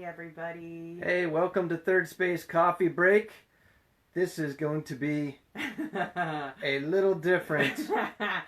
everybody. Hey, welcome to Third Space Coffee Break. This is going to be a little different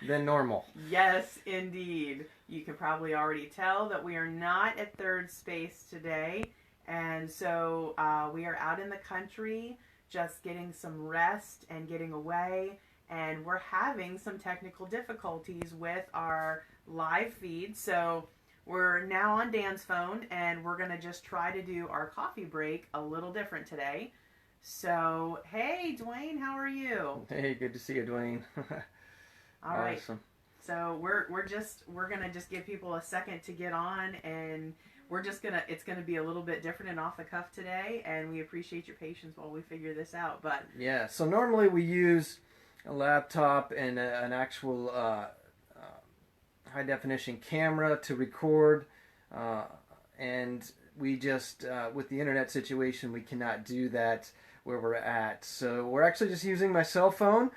than normal. Yes, indeed. You can probably already tell that we are not at Third Space today. And so we are out in the country just getting some rest and getting away. And we're having some technical difficulties with our live feed. So we're now on Dan's phone, and we're going to just try to do our coffee break a little different today. So, hey, Dwayne, how are you? Hey, good to see you, Dwayne. All right. Awesome. So we're going to just give people a second to get on, and it's going to be a little bit different and off the cuff today, and we appreciate your patience while we figure this out. But yeah, so normally we use a laptop and an actual high definition camera to record, and we just with the internet situation we cannot do that where we're at, so we're actually just using my cell phone,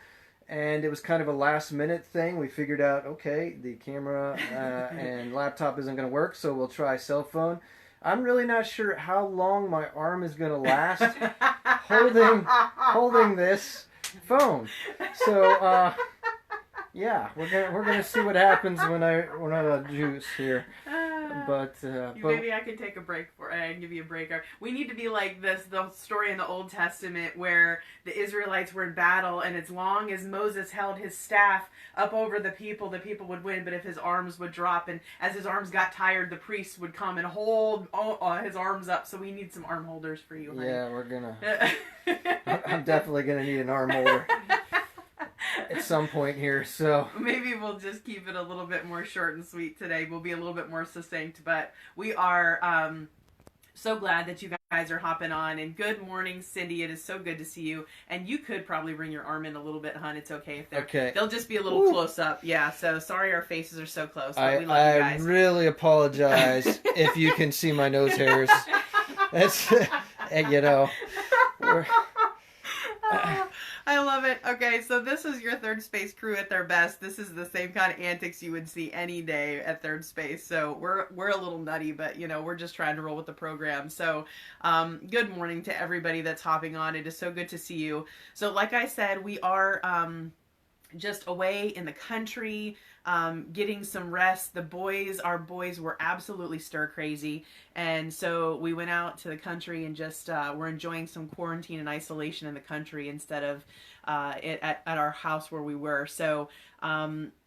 and it was kind of a last minute thing. We figured out, okay, the camera and laptop isn't going to work, so we'll try cell phone. I'm really not sure how long my arm is going to last holding this phone, so yeah, we're gonna see what happens when I run out of juice here. But maybe I could take a break and give you a break. We need to be like the story in the Old Testament where the Israelites were in battle, and as long as Moses held his staff up over the people would win. But if his arms would drop, and as his arms got tired, the priest would come and hold his arms up. So we need some arm holders for you, honey. Yeah, we're gonna. I'm definitely gonna need an arm holder at some point here, so maybe we'll just keep it a little bit more short and sweet today. We'll be a little bit more succinct, but we are so glad that you guys are hopping on. And good morning, Cindy. It is so good to see you. And you could probably bring your arm in a little bit, hon. It's okay if they'll just be a little close up. Yeah, so sorry our faces are so close, but we love you guys. I really apologize if you can see my nose hairs. That's I love it. Okay, so this is your Third Space crew at their best. This is the same kind of antics you would see any day at Third Space. So we're a little nutty, but we're just trying to roll with the program. So good morning to everybody that's hopping on. It is so good to see you. So like I said, we are just away in the country, getting some rest. Our boys were absolutely stir crazy. And so we went out to the country and just, we're enjoying some quarantine and isolation in the country instead of, at our house where we were. So,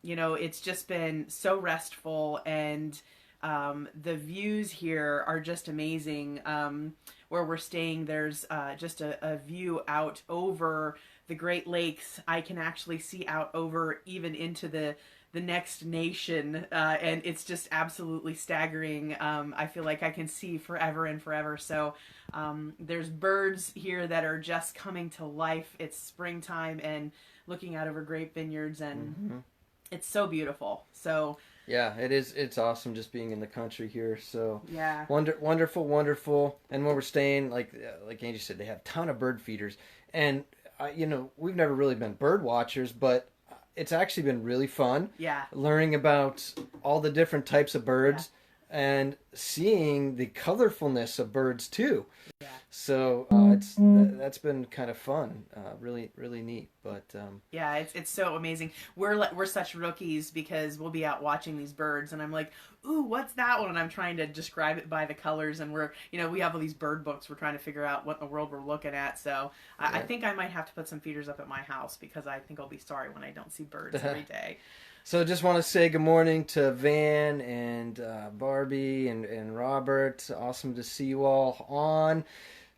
it's just been so restful, and, the views here are just amazing. Where we're staying, there's, just a view out over the Great Lakes. I can actually see out over even into the next nation, and it's just absolutely staggering. I feel like I can see forever and forever. So there's birds here that are just coming to life. It's springtime, and looking out over grape vineyards, and it's so beautiful. So yeah, it is. It's awesome just being in the country here. So yeah, wonderful. And when we're staying, like Angie said, they have a ton of bird feeders, and we've never really been bird watchers, but it's actually been really fun. Yeah. Learning about all the different types of birds, and seeing the colorfulness of birds too. Yeah. So that's been kind of fun, really neat. But yeah, it's so amazing. We're such rookies because we'll be out watching these birds, and I'm like, ooh, what's that one? And I'm trying to describe it by the colors, and we have all these bird books. We're trying to figure out what in the world we're looking at. So I think I might have to put some feeders up at my house, because I think I'll be sorry when I don't see birds every day. So just want to say good morning to Van and Barbie and Robert. Awesome to see you all on.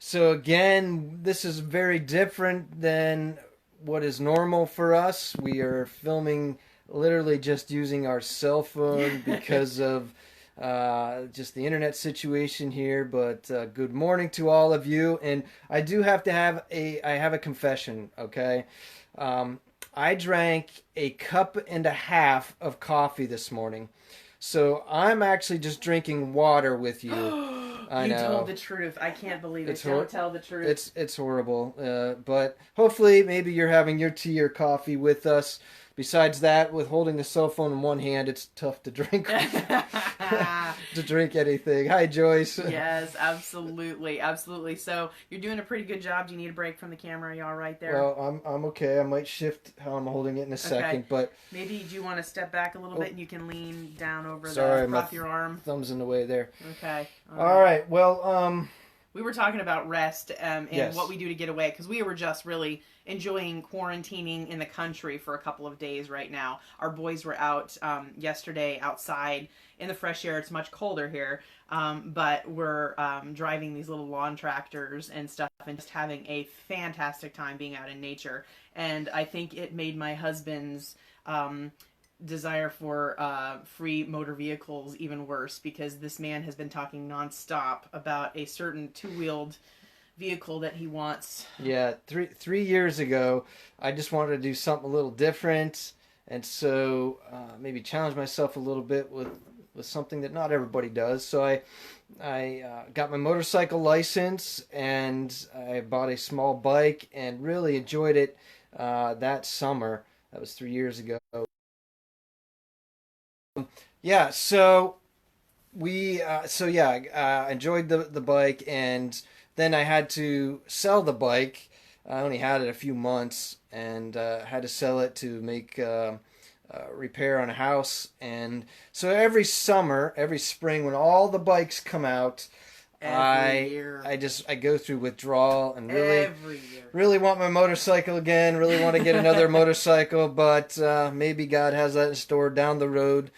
So again, this is very different than what is normal for us. We are filming literally just using our cell phone because of just the internet situation here. But good morning to all of you. And I do have to have a confession, okay? I drank a cup and a half of coffee this morning. So I'm actually just drinking water with you. I know. You told the truth. I can't believe it. Don't tell the truth. It's horrible. But hopefully maybe you're having your tea or coffee with us. Besides that, with holding the cell phone in one hand, it's tough to drink. to drink anything. Hi, Joyce. Yes, absolutely, absolutely. So you're doing a pretty good job. Do you need a break from the camera? Are you all right there? Well, I'm okay. I might shift how I'm holding it in a second, but maybe do you want to step back a little bit and you can lean down over sorry, prop your arm. Thumb's in the way there. Okay. All right. Well, we were talking about rest and yes. what we do to get away because we were just really enjoying quarantining in the country for a couple of days right now. Our boys were out yesterday outside in the fresh air. It's much colder here, but we're driving these little lawn tractors and stuff and just having a fantastic time being out in nature. And I think it made my husband's desire for free motor vehicles even worse because this man has been talking nonstop about a certain two-wheeled vehicle that he wants. Yeah, three years ago, I just wanted to do something a little different, and so maybe challenge myself a little bit with something that not everybody does. So I got my motorcycle license, and I bought a small bike, and really enjoyed it that summer. That was 3 years ago. Yeah, so I enjoyed the bike, and then I had to sell the bike. I only had it a few months, and had to sell it to make repair on a house. And so every spring, when all the bikes come out, I go through withdrawal and really want my motorcycle again. Really want to get another motorcycle, but maybe God has that in store down the road.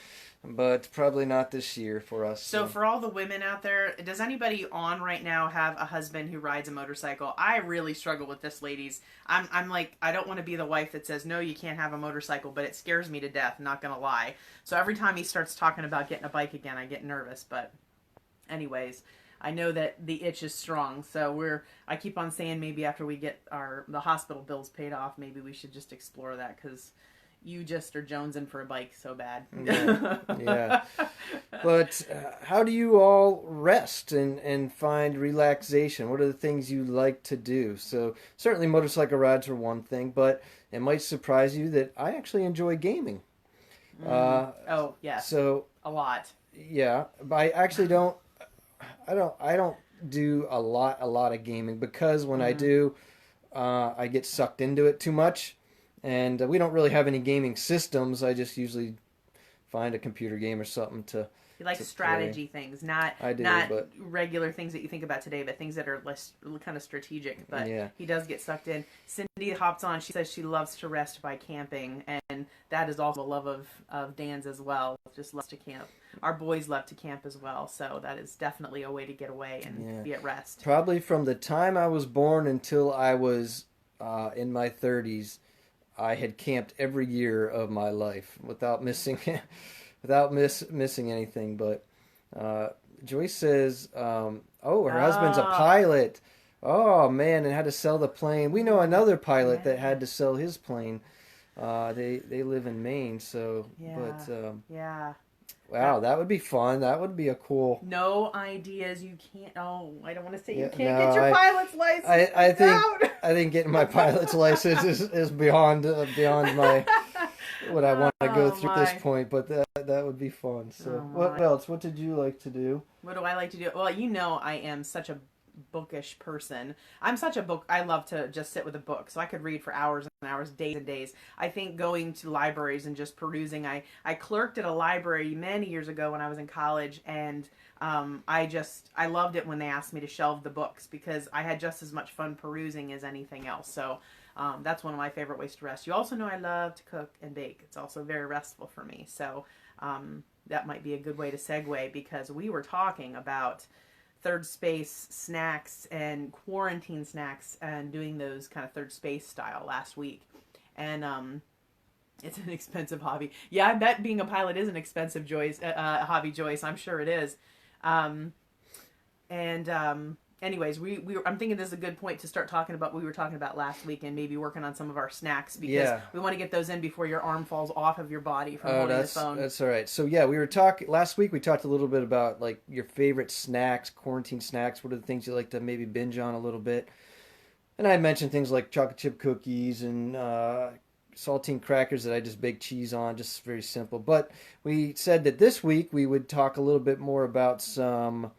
But probably not this year for us. So for all the women out there, does anybody on right now have a husband who rides a motorcycle? I really struggle with this, ladies. I'm like, I don't want to be the wife that says, no, you can't have a motorcycle, but it scares me to death, not going to lie. So every time he starts talking about getting a bike again, I get nervous. But anyways, I know that the itch is strong. So I keep on saying maybe after we get the hospital bills paid off, maybe we should just explore that because you just are jonesing for a bike so bad. Yeah. But how do you all rest and find relaxation? What are the things you like to do? So certainly motorcycle rides are one thing, but it might surprise you that I actually enjoy gaming. Oh, yes. So a lot. Yeah, but I actually don't. I don't do a lot of gaming because when I do, I get sucked into it too much. And we don't really have any gaming systems. I just usually find a computer game or something to. You like strategy things, not regular things that you think about today, but things that are less kind of strategic. But yeah. He does get sucked in. Cindy hops on. She says she loves to rest by camping, and that is also a love of Dan's as well. Just loves to camp. Our boys love to camp as well, so that is definitely a way to get away and be at rest. Probably from the time I was born until I was in my 30s. I had camped every year of my life without missing missing anything. But Joyce says, her husband's a pilot. Oh man, and had to sell the plane. We know another pilot that had to sell his plane. They live in Maine, so Wow, that would be fun. That would be a cool. No ideas. You can't. Oh, I don't want to say you can't get your pilot's license. I think getting my pilot's license is beyond my what I want to go through at this point. But that would be fun. So what else? What did you like to do? What do I like to do? Well, I am such a bookish person. I love to just sit with a book, so I could read for hours and hours, days and days. I think going to libraries and just perusing. I clerked at a library many years ago when I was in college, and I loved it when they asked me to shelve the books because I had just as much fun perusing as anything else. So that's one of my favorite ways to rest. You also know I love to cook and bake. It's also very restful for me. So that might be a good way to segue because we were talking about third space snacks and quarantine snacks and doing those kind of third space style last week. And it's an expensive hobby. Yeah, I bet being a pilot is an expensive hobby, Joyce. I'm sure it is. Anyways, I'm thinking this is a good point to start talking about what we were talking about last week and maybe working on some of our snacks because we want to get those in before your arm falls off of your body from holding the phone. That's all right. So yeah, we were talking last week. We talked a little bit about like your favorite snacks, quarantine snacks. What are the things you like to maybe binge on a little bit? And I mentioned things like chocolate chip cookies and saltine crackers that I just bake cheese on, just very simple. But we said that this week we would talk a little bit more about some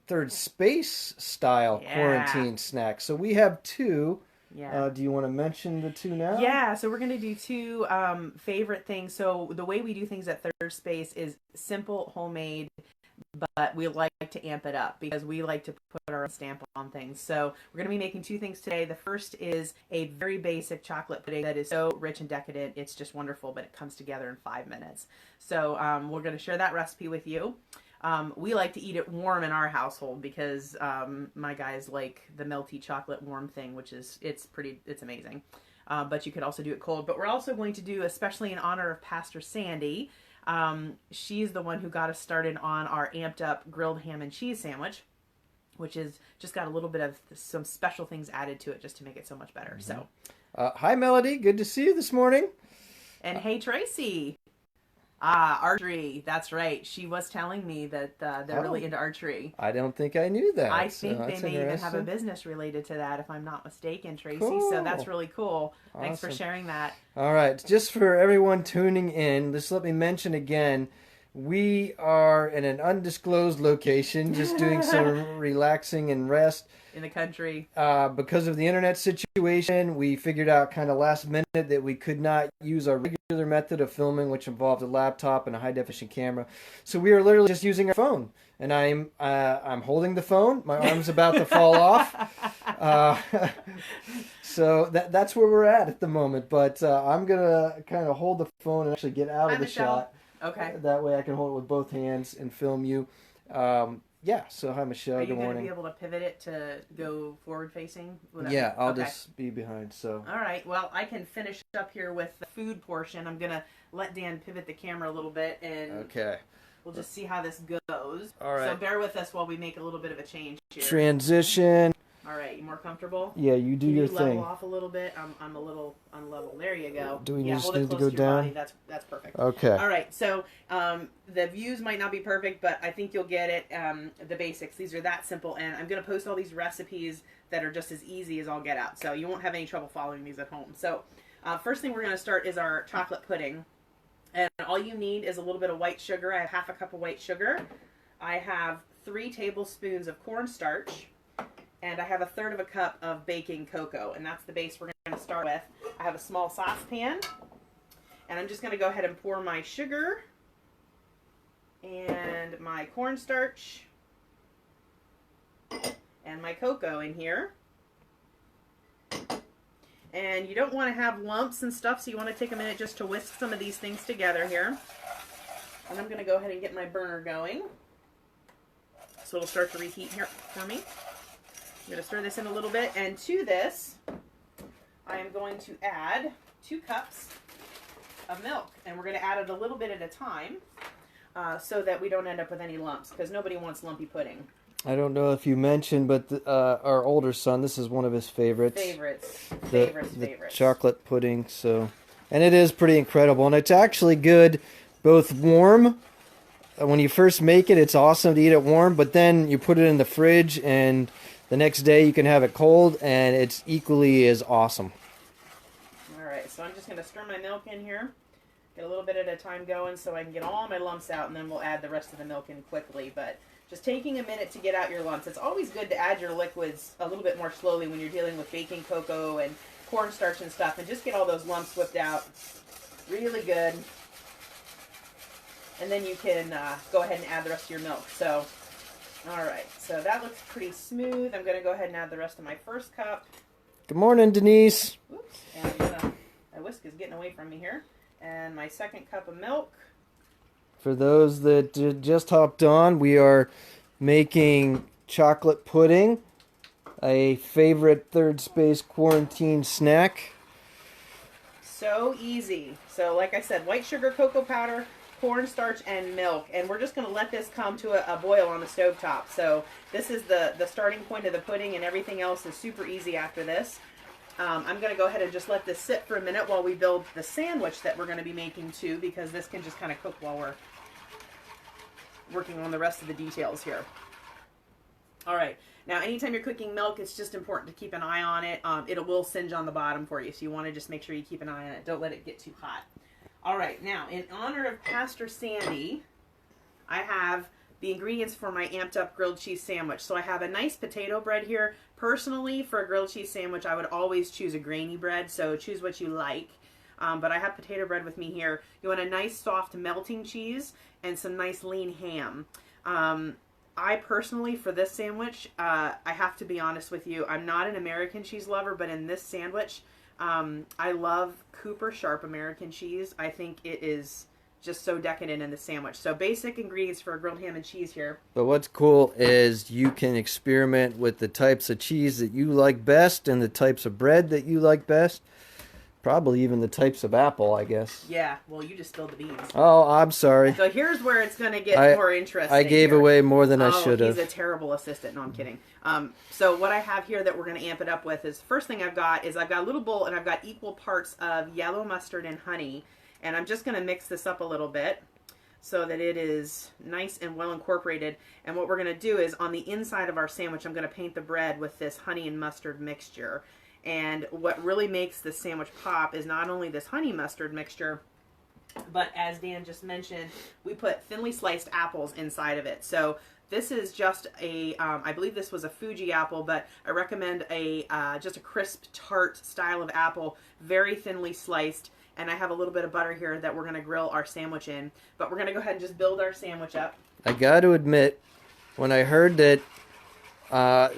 third space style quarantine snacks. So we have two. Yeah. Do you want to mention the two now? Yeah, so we're going to do two favorite things. So the way we do things at Third Space is simple, homemade, but we like to amp it up because we like to put our own stamp on things. So we're going to be making two things today. The first is a very basic chocolate pudding that is so rich and decadent. It's just wonderful, but it comes together in 5 minutes. So we're going to share that recipe with you. We like to eat it warm in our household because my guys like the melty chocolate warm thing, which is, it's amazing. But you could also do it cold. But we're also going to do, especially in honor of Pastor Sandy, she's the one who got us started on our amped up grilled ham and cheese sandwich, which is just got a little bit of some special things added to it just to make it so much better. Mm-hmm. So, hi Melody, good to see you this morning. And hey Tracy. Archery. That's right. She was telling me that they're really into archery. I don't think I knew that. I think they may even have a business related to that, if I'm not mistaken, Tracy. Cool. So that's really cool. Awesome. Thanks for sharing that. All right. Just for everyone tuning in, just let me mention again, we are in an undisclosed location, just doing some relaxing and rest. In the country. Because of the internet situation, we figured out kind of last minute that we could not use our regular method of filming, which involved a laptop and a high-definition camera. So we are literally just using our phone. And I'm holding the phone. My arm's about to fall off. So that's where we're at the moment. But I'm going to kind of hold the phone and actually get out of the shot. Okay. That way I can hold it with both hands and film you. Yeah, so hi Michelle, good morning. Are you going to be able to pivot it to go forward facing? Yeah, I'll just be behind, so. All right, well, I can finish up here with the food portion. I'm going to let Dan pivot the camera a little bit, and we'll just see how this goes. All right. So bear with us while we make a little bit of a change here. Transition. All right, you more comfortable? Yeah, you do your thing. Level off a little bit. I'm a little unlevel. There you go. Do we just need to go down? That's perfect. Okay. All right, so the views might not be perfect, but I think you'll get it. The basics. These are that simple, and I'm going to post all these recipes that are just as easy as I'll get out, so you won't have any trouble following these at home. So first thing we're going to start is our chocolate pudding, and all you need is a little bit of white sugar. I have half a cup of white sugar. I have 3 tablespoons of cornstarch. And I have 1/3 of a cup of baking cocoa, and that's the base we're going to start with. I have a small saucepan, and I'm just going to go ahead and pour my sugar and my cornstarch and my cocoa in here. And you don't want to have lumps and stuff, so you want to take a minute just to whisk some of these things together here. And I'm going to go ahead and get my burner going. So it'll start to reheat here for me. I'm going to stir this in a little bit, and to this, I am going to add 2 cups of milk, and we're going to add it a little bit at a time so that we don't end up with any lumps, because nobody wants lumpy pudding. I don't know if you mentioned, but our older son, this is one of his favorites. Favorites. The chocolate pudding, so, and it is pretty incredible, and it's actually good both warm. When you first make it, it's awesome to eat it warm, but then you put it in the fridge, and the next day you can have it cold, and it's equally as awesome. All right, so I'm just going to stir my milk in here, get a little bit at a time going so I can get all my lumps out, and then we'll add the rest of the milk in quickly. But just taking a minute to get out your lumps. It's always good to add your liquids a little bit more slowly when you're dealing with baking cocoa and cornstarch and stuff, and just get all those lumps whipped out really good. And then you can go ahead and add the rest of your milk. So, all right, so that looks pretty smooth. I'm going to go ahead and add the rest of my first cup. Good morning, Denise. Oops, and my whisk is getting away from me here. And my second cup of milk. For those that just hopped on, we are making chocolate pudding, a favorite Third Space quarantine snack. So easy. So like I said, white sugar, cocoa powder, cornstarch, and milk, and we're just going to let this come to a boil on the stovetop. So this is the starting point of the pudding, and everything else is super easy after this. I'm going to go ahead and just let this sit for a minute while we build the sandwich that we're going to be making too, because this can just kind of cook while we're working on the rest of the details here. All right. Now, anytime you're cooking milk, it's just important to keep an eye on it. It will singe on the bottom for you, so you want to just make sure you keep an eye on it. Don't let it get too hot. All right. Now, in honor of Pastor Sandy, I have the ingredients for my amped up grilled cheese sandwich. So I have a nice potato bread here. Personally, for a grilled cheese sandwich, I would always choose a grainy bread, so choose what you like. But I have potato bread with me here. You want a nice soft melting cheese and some nice lean ham. I personally, for this sandwich, I have to be honest with you, I'm not an American cheese lover, but in this sandwich, I love Cooper Sharp American cheese. I think it is just so decadent in the sandwich. So basic ingredients for a grilled ham and cheese here. But what's cool is you can experiment with the types of cheese that you like best and the types of bread that you like best. Probably even the types of apple, I guess. Yeah, well, you just spilled the beans. Oh, I'm sorry. So here's where it's going to get more interesting. I gave away more than I should have. He's a terrible assistant. No, I'm kidding. So what I have here that we're going to amp it up with is, first thing I've got is I've got a little bowl and I've got equal parts of yellow mustard and honey. And I'm just going to mix this up a little bit so that it is nice and well incorporated. And what we're going to do is on the inside of our sandwich, I'm going to paint the bread with this honey and mustard mixture. And what really makes this sandwich pop is not only this honey mustard mixture, but as Dan just mentioned, we put thinly sliced apples inside of it. So this is just a, I believe this was a Fuji apple, but I recommend just a crisp tart style of apple, very thinly sliced. And I have a little bit of butter here that we're going to grill our sandwich in. But we're going to go ahead and just build our sandwich up. I got to admit, when I heard that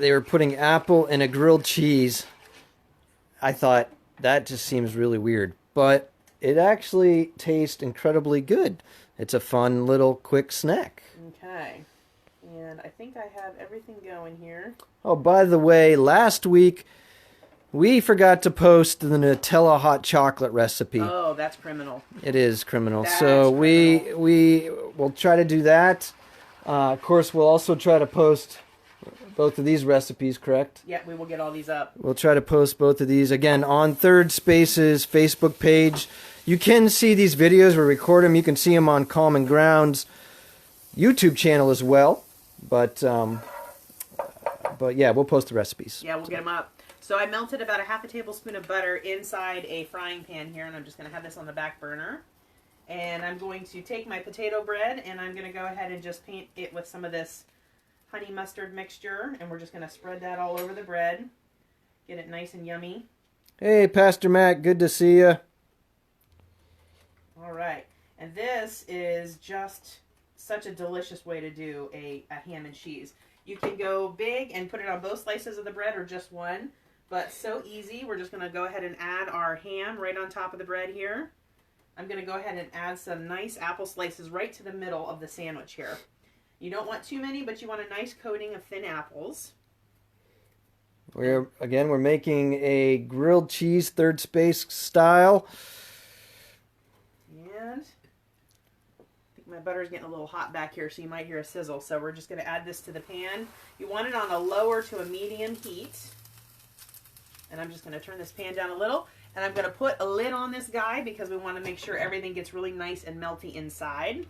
they were putting apple in a grilled cheese, I thought, that just seems really weird. But it actually tastes incredibly good. It's a fun little quick snack. Okay. And I think I have everything going here. Oh, by the way, last week we forgot to post the Nutella hot chocolate recipe. Oh, that's criminal. It is criminal. That's so criminal. we will try to do that. Of course, we'll also try to post both of these recipes, correct? Yeah, we will get all these up. We'll try to post both of these, again, on Third Space's Facebook page. You can see these videos. We record them. You can see them on Common Ground's YouTube channel as well. But yeah, we'll post the recipes. Yeah, we'll get them up. So I melted about a half a tablespoon of butter inside a frying pan here, and I'm just going to have this on the back burner. And I'm going to take my potato bread, and I'm going to go ahead and just paint it with some of this honey mustard mixture, and we're just going to spread that all over the bread. Get it nice and yummy. Hey, Pastor Matt, good to see you. All right. And this is just such a delicious way to do a ham and cheese. You can go big and put it on both slices of the bread or just one, but so easy. We're just going to go ahead and add our ham right on top of the bread here. I'm going to go ahead and add some nice apple slices right to the middle of the sandwich here. You don't want too many, but you want a nice coating of thin apples. We're making a grilled cheese Third Space style. And I think my butter's getting a little hot back here, so you might hear a sizzle. So we're just going to add this to the pan. You want it on a lower to a medium heat. And I'm just going to turn this pan down a little. And I'm going to put a lid on this guy because we want to make sure everything gets really nice and melty inside.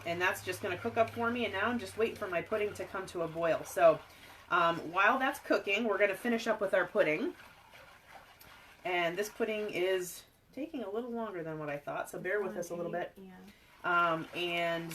And that's just going to cook up for me. And now I'm just waiting for my pudding to come to a boil. So while that's cooking, we're going to finish up with our pudding. And this pudding is taking a little longer than what I thought. So bear with us a little bit. Yeah. And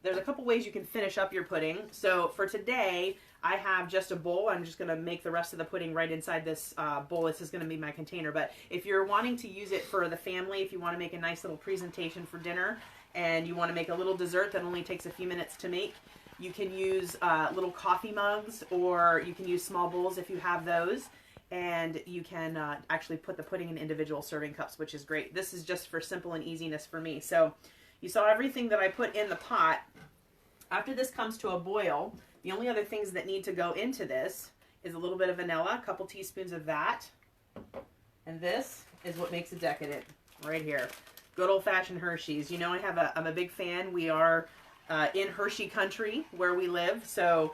there's a couple ways you can finish up your pudding. So for today, I have just a bowl. I'm just going to make the rest of the pudding right inside this bowl. This is going to be my container. But if you're wanting to use it for the family, if you want to make a nice little presentation for dinner, and you want to make a little dessert that only takes a few minutes to make, you can use little coffee mugs, or you can use small bowls if you have those. And you can actually put the pudding in individual serving cups, which is great. This is just for simple and easiness for me. So you saw everything that I put in the pot. After this comes to a boil, the only other things that need to go into this is a little bit of vanilla, a couple teaspoons of that. And this is what makes it decadent right here. Good old-fashioned Hershey's. You know, I'm a big fan. We are in Hershey country where we live, so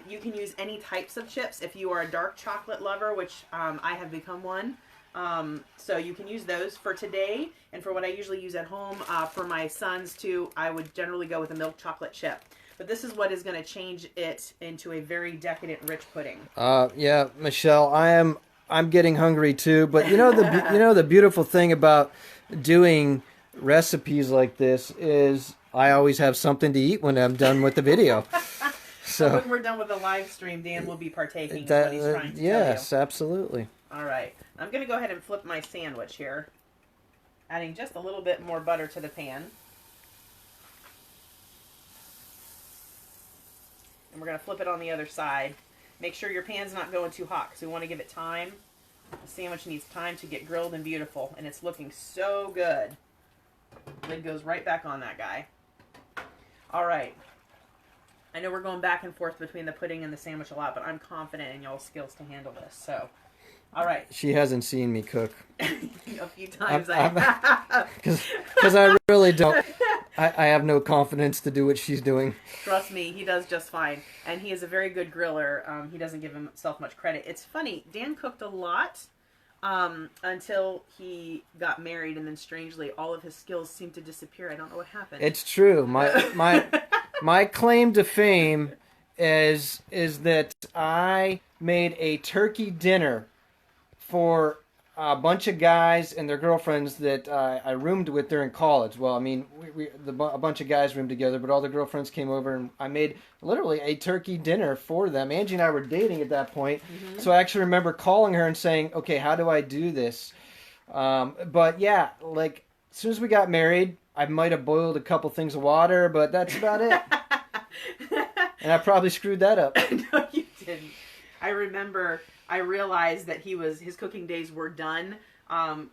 you can use any types of chips. If you are a dark chocolate lover, which I have become one, so you can use those for today. And for what I usually use at home, for my sons too, I would generally go with a milk chocolate chip. But this is what is going to change it into a very decadent, rich pudding. Yeah, Michelle, I'm getting hungry too. But the beautiful thing about doing recipes like this is I always have something to eat when I'm done with the video. So when we're done with the live stream, Dan will be partaking. Is what he's trying to tell you. Yes, absolutely. All right. I'm going to go ahead and flip my sandwich here, adding just a little bit more butter to the pan. And we're going to flip it on the other side. Make sure your pan's not going too hot because we want to give it time. The sandwich needs time to get grilled and beautiful, and it's looking so good. Lid goes right back on that guy. All right. I know we're going back and forth between the pudding and the sandwich a lot, but I'm confident in y'all's skills to handle this. So, all right. She hasn't seen me cook. A few times I have. Because I really don't. I have no confidence to do what she's doing. Trust me, he does just fine. And he is a very good griller. He doesn't give himself much credit. It's funny, Dan cooked a lot until he got married, and then strangely, all of his skills seemed to disappear. I don't know what happened. It's true. My claim to fame is that I made a turkey dinner for a bunch of guys and their girlfriends that I roomed with during college. Well, I mean, a bunch of guys roomed together, but all the girlfriends came over, and I made literally a turkey dinner for them. Angie and I were dating at that point, so I actually remember calling her and saying, okay, how do I do this? But yeah, like, as soon as we got married, I might have boiled a couple things of water, but that's about it. And I probably screwed that up. No, you didn't. I remember I realized that his cooking days were done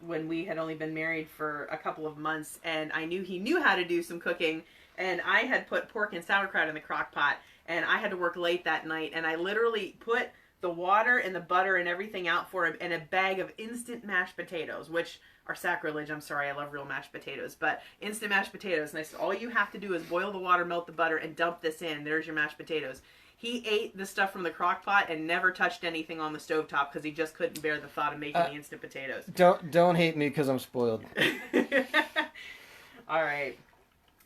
when we had only been married for a couple of months, and I knew he knew how to do some cooking, and I had put pork and sauerkraut in the crock pot, and I had to work late that night, and I literally put the water and the butter and everything out for him, and a bag of instant mashed potatoes, which are sacrilege. I'm sorry, I love real mashed potatoes, but instant mashed potatoes. And I said, all you have to do is boil the water, melt the butter, and dump this in. There's your mashed potatoes. He ate the stuff from the crock pot and never touched anything on the stovetop because he just couldn't bear the thought of making the instant potatoes. Don't hate me because I'm spoiled. All right.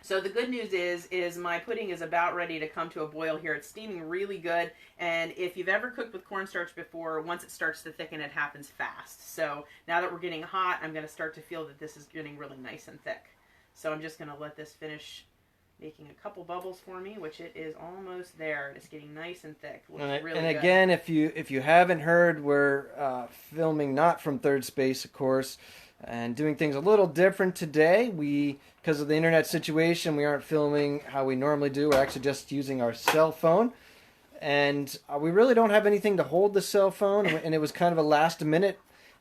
So the good news is my pudding is about ready to come to a boil here. It's steaming really good, and if you've ever cooked with cornstarch before, once it starts to thicken, it happens fast. So now that we're getting hot, I'm going to start to feel that this is getting really nice and thick. So I'm just going to let this finish making a couple bubbles for me, which it is almost there. It's getting nice and thick. Looks really good. Again, if you haven't heard, we're filming not from third space, of course, and doing things a little different today. Because of the internet situation, we aren't filming how we normally do. We're actually just using our cell phone. And we really don't have anything to hold the cell phone. And it was kind of a last minute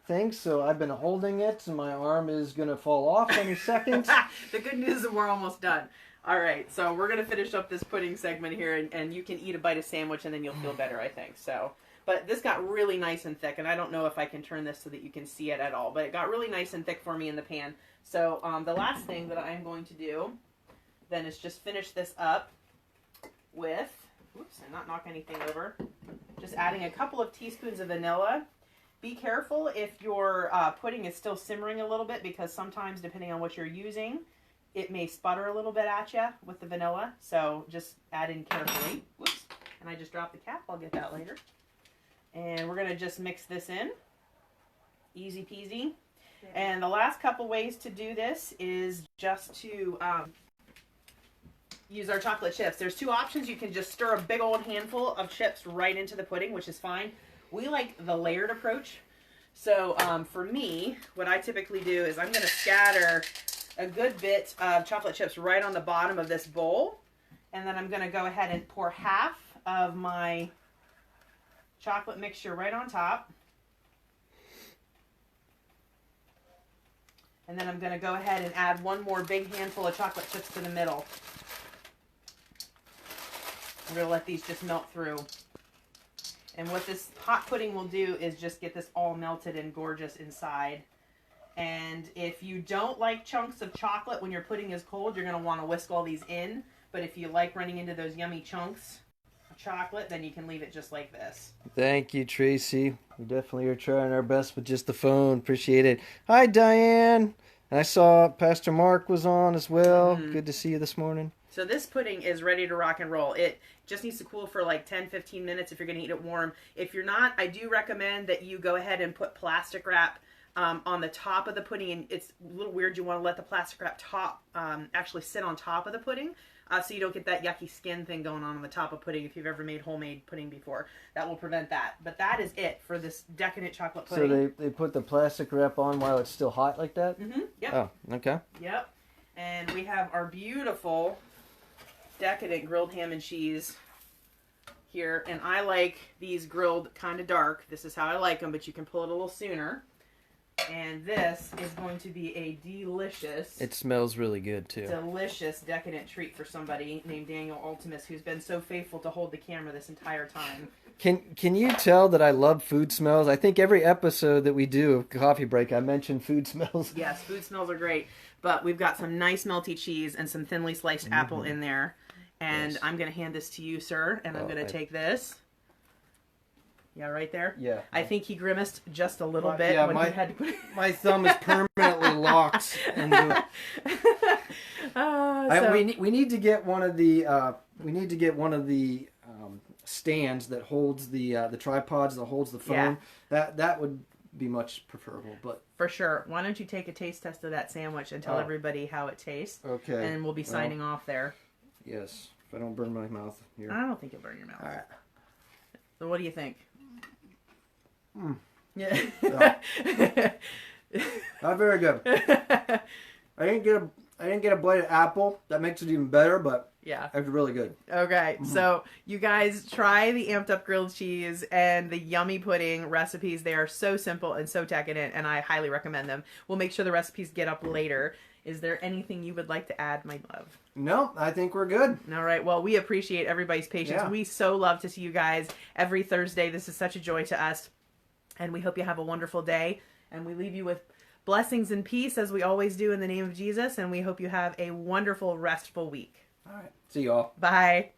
thing. So I've been holding it, and my arm is going to fall off any second. The good news is we're almost done. All right, so we're going to finish up this pudding segment here, and you can eat a bite of sandwich, and then you'll feel better, I think. So, but this got really nice and thick, and I don't know if I can turn this so that you can see it at all, but it got really nice and thick for me in the pan. So the last thing that I'm going to do then is just finish this up with, oops, and not knock anything over, just adding a couple of teaspoons of vanilla. Be careful if your pudding is still simmering a little bit, because sometimes, depending on what you're using, it may sputter a little bit at you with the vanilla, so just add in carefully. Whoops, and I just dropped the cap. I'll get that later. And we're going to just mix this in. Easy peasy. And the last couple ways to do this is just to use our chocolate chips. There's two options. You can just stir a big old handful of chips right into the pudding, which is fine. We like the layered approach. So for me, what I typically do is I'm going to scatter a good bit of chocolate chips right on the bottom of this bowl. And then I'm going to go ahead and pour half of my chocolate mixture right on top. And then I'm going to go ahead and add one more big handful of chocolate chips to the middle. I'm going to let these just melt through. And what this hot pudding will do is just get this all melted and gorgeous inside. And if you don't like chunks of chocolate when your pudding is cold, you're going to want to whisk all these in. But if you like running into those yummy chunks of chocolate, then you can leave it just like this. Thank you, Tracy. We definitely are trying our best with just the phone. Appreciate it. Hi, Diane. And I saw Pastor Mark was on as well. Good to see you this morning. So this pudding is ready to rock and roll. It just needs to cool for like 10-15 minutes if you're going to eat it warm. If you're not, I do recommend that you go ahead and put plastic wrap on the top of the pudding. And it's a little weird. You want to let the plastic wrap top actually sit on top of the pudding. So you don't get that yucky skin thing going on the top of pudding if you've ever made homemade pudding before. That will prevent that. But that is it for this decadent chocolate pudding. So they put the plastic wrap on while it's still hot like that? Mm-hmm. Yep. Oh, okay. Yep. And we have our beautiful decadent grilled ham and cheese here. And I like these grilled kind of dark. This is how I like them, but you can pull it a little sooner. And this is going to be a delicious... It smells really good, too. Delicious, decadent treat for somebody named Daniel Ultimus, who's been so faithful to hold the camera this entire time. Can you tell that I love food smells? I think every episode that we do of Coffee Break, I mention food smells. Yes, food smells are great. But we've got some nice melty cheese and some thinly sliced apple in there. And yes. I'm going to hand this to you, sir. And I'm going to take this. Yeah, right there? Yeah. I think he grimaced just a little bit when he had to put it. My thumb is permanently locked. We need to get one of the stands that holds the tripods that holds the phone. Yeah. That would be much preferable, but for sure. Why don't you take a taste test of that sandwich and tell everybody how it tastes? Okay. And we'll be signing off there. Yes. If I don't burn my mouth here. I don't think you'll burn your mouth. All right. So what do you think? Yeah. Not very good. I didn't get a bite of apple. That makes it even better, but yeah, it's really good. Okay, so you guys try the amped up grilled cheese and the yummy pudding recipes. They are so simple and so decadent, and I highly recommend them. We'll make sure the recipes get up later. Is there anything you would like to add, my love? No, I think we're good. All right. Well, we appreciate everybody's patience. Yeah. We so love to see you guys every Thursday. This is such a joy to us. And we hope you have a wonderful day. And we leave you with blessings and peace, as we always do, in the name of Jesus. And we hope you have a wonderful, restful week. All right. See you all. Bye.